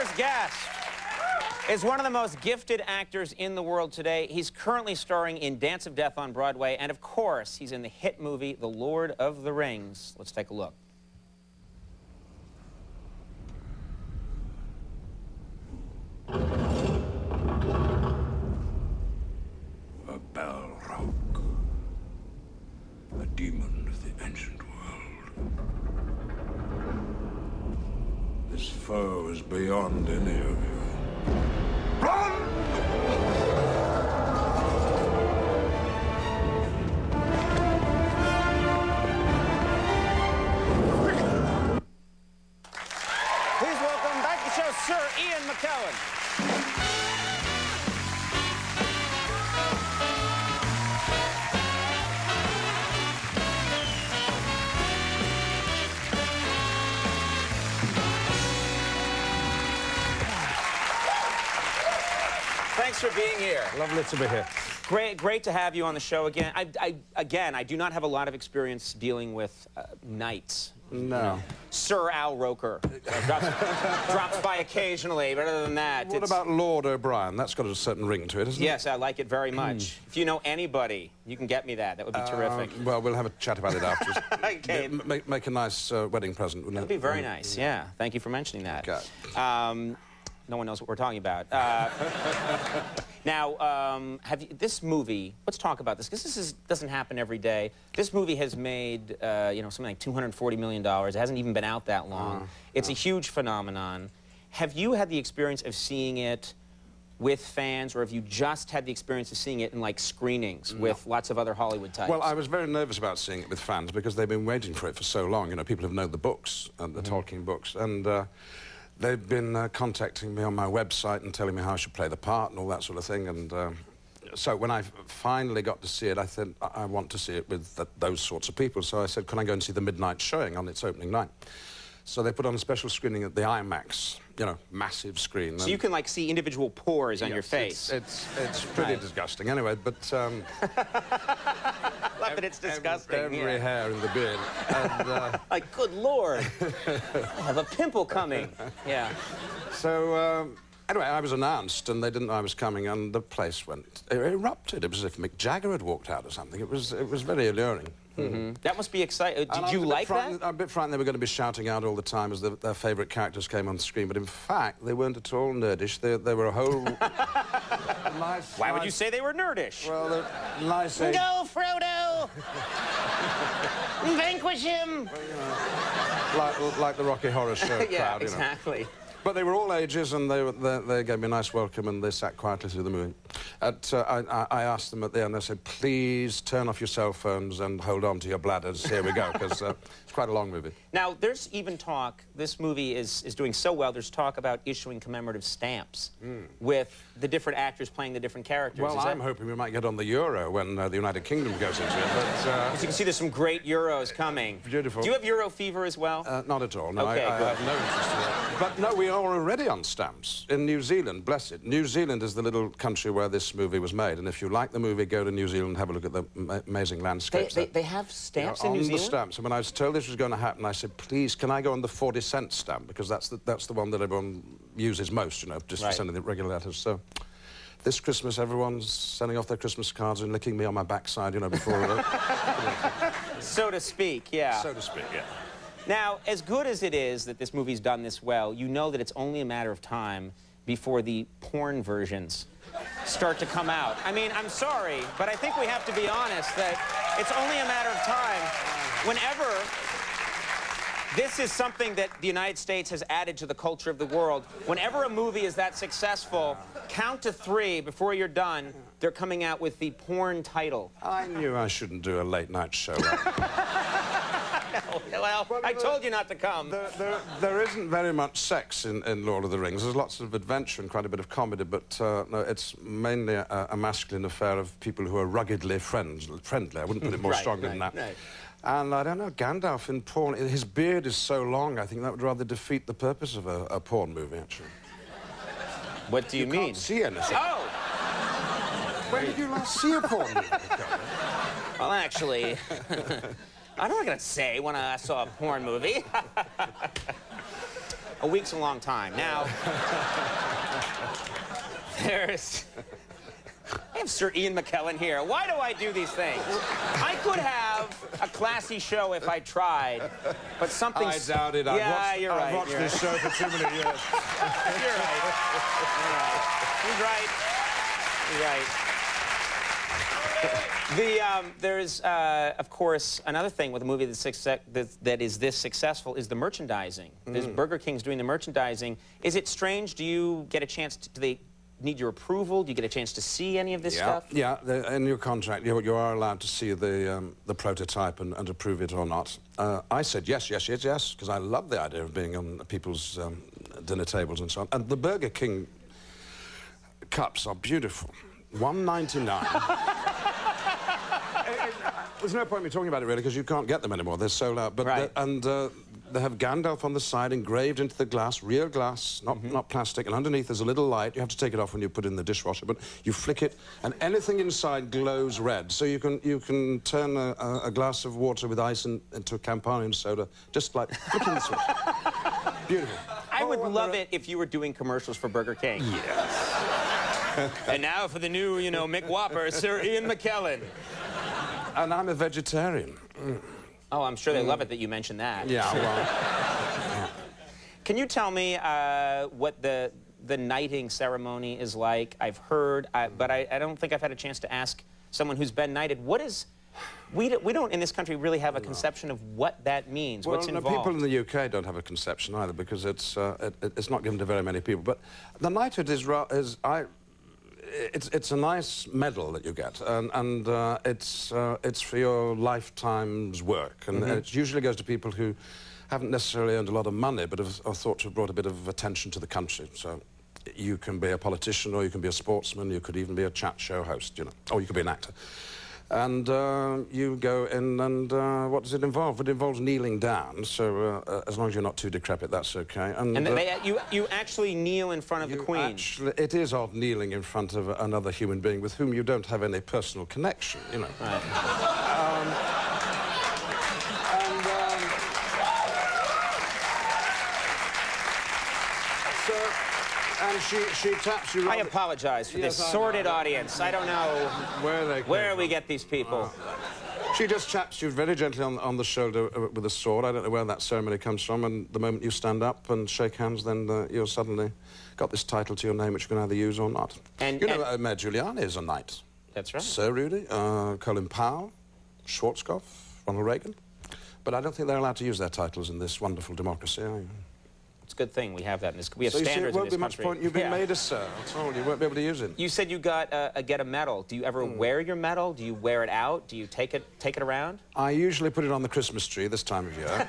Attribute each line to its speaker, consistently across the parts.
Speaker 1: first guest is one of the most gifted actors in the world today. He's currently starring in Dance of Death on Broadway, and of course, he's in the hit movie The Lord of the Rings. Let's take a look.
Speaker 2: A Balrog, a demon of the ancient world. This foe is beyond any of you. Run!
Speaker 1: Please welcome back to the show, Sir Ian McKellen. Thanks for being here.
Speaker 3: Lovely to be here.
Speaker 1: Great to have you on the show again. I do not have a lot of experience dealing with knights.
Speaker 3: No.
Speaker 1: You know, Sir Al Roker drops by occasionally, but other than that...
Speaker 3: What about Lord O'Brien? That's got a certain ring to it, isn't it?
Speaker 1: Yes, I like it very much. If you know anybody, you can get me that. That would be terrific.
Speaker 3: Well, we'll have a chat about it afterwards.
Speaker 1: Okay.
Speaker 3: Make a nice wedding present, wouldn't it?
Speaker 1: That would be very nice, yeah. Thank you for mentioning that.
Speaker 3: Okay.
Speaker 1: No one knows what we're talking about. Now, this movie, let's talk about this, because this doesn't happen every day. This movie has made, you know, something like $240 million. It hasn't even been out that long. It's a huge phenomenon. Have you had the experience of seeing it with fans, or have you just had the experience of seeing it in, like, screenings with lots of other Hollywood types?
Speaker 3: Well, I was very nervous about seeing it with fans because they've been waiting for it for so long. You know, people have known the books, and the Tolkien books, and they've been contacting me on my website and telling me how I should play the part and all that sort of thing. And so when I finally got to see it, I said, I want to see it with those sorts of people. So I said, can I go and see the midnight showing on its opening night? So they put on a special screening at the IMAX, you know, massive screen.
Speaker 1: So you can, like, see individual pores on your face.
Speaker 3: It's pretty disgusting. Anyway, but...
Speaker 1: Love that it's disgusting.
Speaker 3: Every hair in the beard. And,
Speaker 1: like, good Lord. I have a pimple coming. Yeah.
Speaker 3: So, anyway, I was announced, and they didn't know I was coming, and the place it erupted. It was as if Mick Jagger had walked out or something. It was very alluring.
Speaker 1: That must be exciting. Did you like that?
Speaker 3: I'm a bit frightened they were going to be shouting out all the time as their favourite characters came on the screen, but in fact, they weren't at all nerdish. They were a whole...
Speaker 1: Why would you say they were nerdish?
Speaker 3: Well, they're nice...
Speaker 1: Go, Frodo! Vanquish him!
Speaker 3: Well, you know, like the Rocky Horror Show crowd,
Speaker 1: yeah,
Speaker 3: you know.
Speaker 1: exactly.
Speaker 3: But they were all ages, and they gave me a nice welcome, and they sat quietly through the movie. I asked them at the end, I said, please turn off your cell phones and hold on to your bladders. Here we go, because it's quite a long movie.
Speaker 1: Now, there's even talk, this movie is doing so well, there's talk about issuing commemorative stamps with the different actors playing the different characters.
Speaker 3: Well, I'm hoping we might get on the Euro when the United Kingdom goes into it, but...
Speaker 1: As you can see, there's some great Euros coming.
Speaker 3: Beautiful.
Speaker 1: Do you have Euro fever as well?
Speaker 3: Not at all. No,
Speaker 1: okay,
Speaker 3: I have no interest in it. But no, we are already on stamps in New Zealand, bless it. New Zealand is the little country where this movie was made, and if you like the movie, go to New Zealand and have a look at the amazing landscapes.
Speaker 1: They have stamps in New Zealand?
Speaker 3: On the stamps, and when I was told this was going to happen, I said, please, can I go on the 40-cent stamp, because that's the one that everyone uses most, you know, just for sending the regular letters. So this Christmas, everyone's sending off their Christmas cards and licking me on my backside, you know, before...
Speaker 1: So to speak, yeah.
Speaker 3: So to speak, yeah.
Speaker 1: Now, as good as it is that this movie's done this well, you know that it's only a matter of time before the porn versions start to come out. I mean, I'm sorry, but I think we have to be honest that it's only a matter of time whenever this is something that the United States has added to the culture of the world. Whenever a movie is that successful, count to 3 before you're done, they're coming out with the porn title.
Speaker 3: I knew I shouldn't do a late-night show.
Speaker 1: Well, I told you not to come.
Speaker 3: There isn't very much sex in Lord of the Rings. There's lots of adventure and quite a bit of comedy, but no, it's mainly a masculine affair of people who are ruggedly friendly. I wouldn't put it more strongly than that. Right. And I don't know, Gandalf in porn, his beard is so long, I think that would rather defeat the purpose of a porn movie, actually.
Speaker 1: What do you mean?
Speaker 3: Can't see anything.
Speaker 1: Oh!
Speaker 3: When did you last see a porn movie?
Speaker 1: Well, actually... I'm not going to say when I saw a porn movie. A week's a long time. Now, there's... I have Sir Ian McKellen here. Why do I do these things? I could have a classy show if I tried, but something...
Speaker 3: I doubt it. I've watched this show for too many years.
Speaker 1: You're right. He's right. There's, of course, another thing with a movie that is this successful is the merchandising. There's Burger King's doing the merchandising. Is it strange? Do you get a chance to... Do they need your approval? Do you get a chance to see any of this stuff?
Speaker 3: Yeah, in your contract, you are allowed to see the prototype and approve it or not. I said yes, because I love the idea of being on people's dinner tables and so on. And the Burger King cups are beautiful. $1.99. There's no point in me talking about it, really, because you can't get them anymore. They're sold out. But
Speaker 1: right.
Speaker 3: They have Gandalf on the side, engraved into the glass, real glass, not plastic, and underneath there's a little light. You have to take it off when you put it in the dishwasher, but you flick it, and anything inside glows red. So you can turn a glass of water with ice into a Campari soda, just like flicking the switch. Beautiful.
Speaker 1: I would love it if you were doing commercials for Burger King.
Speaker 3: Yes.
Speaker 1: And now for the new, McWhopper, Sir Ian McKellen.
Speaker 3: And I'm a vegetarian.
Speaker 1: Oh, I'm sure they love it that you mentioned that.
Speaker 3: Yeah, well... yeah.
Speaker 1: Can you tell me what the knighting ceremony is like? I've heard, but I don't think I've had a chance to ask someone who's been knighted. What is... We don't in this country really have a conception of what that means,
Speaker 3: well,
Speaker 1: what's involved.
Speaker 3: People in the UK don't have a conception either, because it's not given to very many people. But the knighthood it's a nice medal that you get, and it's for your lifetime's work, and it usually goes to people who haven't necessarily earned a lot of money, but are thought to have brought a bit of attention to the country. So you can be a politician, or you can be a sportsman, you could even be a chat show host, or you could be an actor. And you go in, and what does it involve? It involves kneeling down, so as long as you're not too decrepit, that's okay. And
Speaker 1: you actually kneel in front of the Queen?
Speaker 3: Actually, it is odd kneeling in front of another human being with whom you don't have any personal connection,
Speaker 1: Right.
Speaker 3: And she taps you...
Speaker 1: I apologize for this sordid audience. I don't know where we get these people.
Speaker 3: She just taps you very gently on the shoulder with a sword. I don't know where that ceremony comes from, and the moment you stand up and shake hands, then you're suddenly got this title to your name, which you can either use or not. And Mayor Giuliani is a knight.
Speaker 1: That's right.
Speaker 3: Sir Rudy, Colin Powell, Schwarzkopf, Ronald Reagan. But I don't think they're allowed to use their titles in this wonderful democracy.
Speaker 1: It's a good thing we have that in this. We have
Speaker 3: so
Speaker 1: standards in this country.
Speaker 3: It won't be much point. You've been made a sir. That's all. You won't be able to use it.
Speaker 1: You said you get a medal. Do you ever wear your medal? Do you wear it out? Do you take it around?
Speaker 3: I usually put it on the Christmas tree this time of year.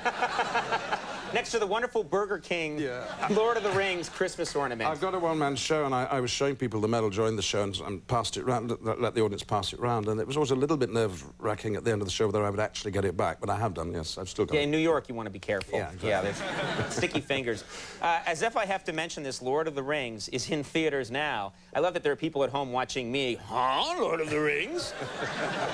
Speaker 1: Next to the wonderful Burger King Lord of the Rings Christmas ornament.
Speaker 3: I've got a one-man show, and I was showing people the medal during the show and passed it round, let the audience pass it round, and it was always a little bit nerve-wracking at the end of the show whether I would actually get it back, but I have done, yes. I've still got it.
Speaker 1: In New York, you want to be careful.
Speaker 3: Yeah, exactly.
Speaker 1: Yeah, there's sticky fingers. As if I have to mention this, Lord of the Rings is in theaters now. I love that there are people at home watching me. Huh, Lord of the Rings?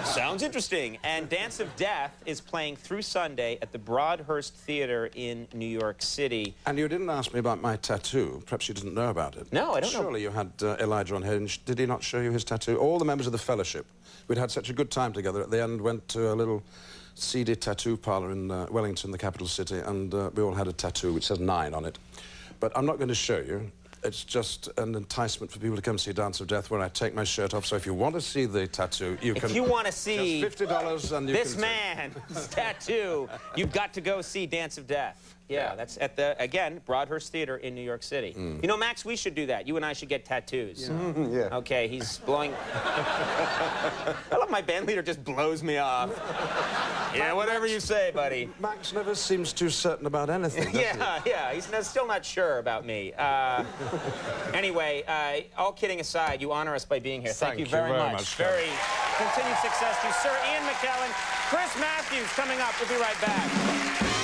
Speaker 1: Sounds interesting. And Dance of Death is playing through Sunday at the Broadhurst Theater in New York City. And
Speaker 3: you didn't ask me about my tattoo. Perhaps you didn't know about it.
Speaker 1: No, I don't know.
Speaker 3: Surely you had Elijah on here, and did he not show you his tattoo? All the members of the fellowship. We'd had such a good time together. At the end, went to a little seedy tattoo parlour in Wellington, the capital city, and we all had a tattoo which says 9 on it. But I'm not going to show you. It's just an enticement for people to come see Dance of Death, where I take my shirt off. So if you want to see the tattoo, you can...
Speaker 1: If you want to see
Speaker 3: just $50 and you
Speaker 1: this man's tattoo, you've got to go see Dance of Death. Yeah, that's at the, again, Broadhurst Theater in New York City. You know, Max, we should do that. You and I should get tattoos.
Speaker 3: Yeah.
Speaker 1: Okay, he's blowing... I love my band leader just blows me off. Yeah, whatever you say, buddy.
Speaker 3: Max never seems too certain about anything, does he?
Speaker 1: Yeah, he's still not sure about me. Anyway, all kidding aside, you honor us by being here. Thank you very much. Very continued success to Sir Ian McKellen. Chris Matthews coming up. We'll be right back.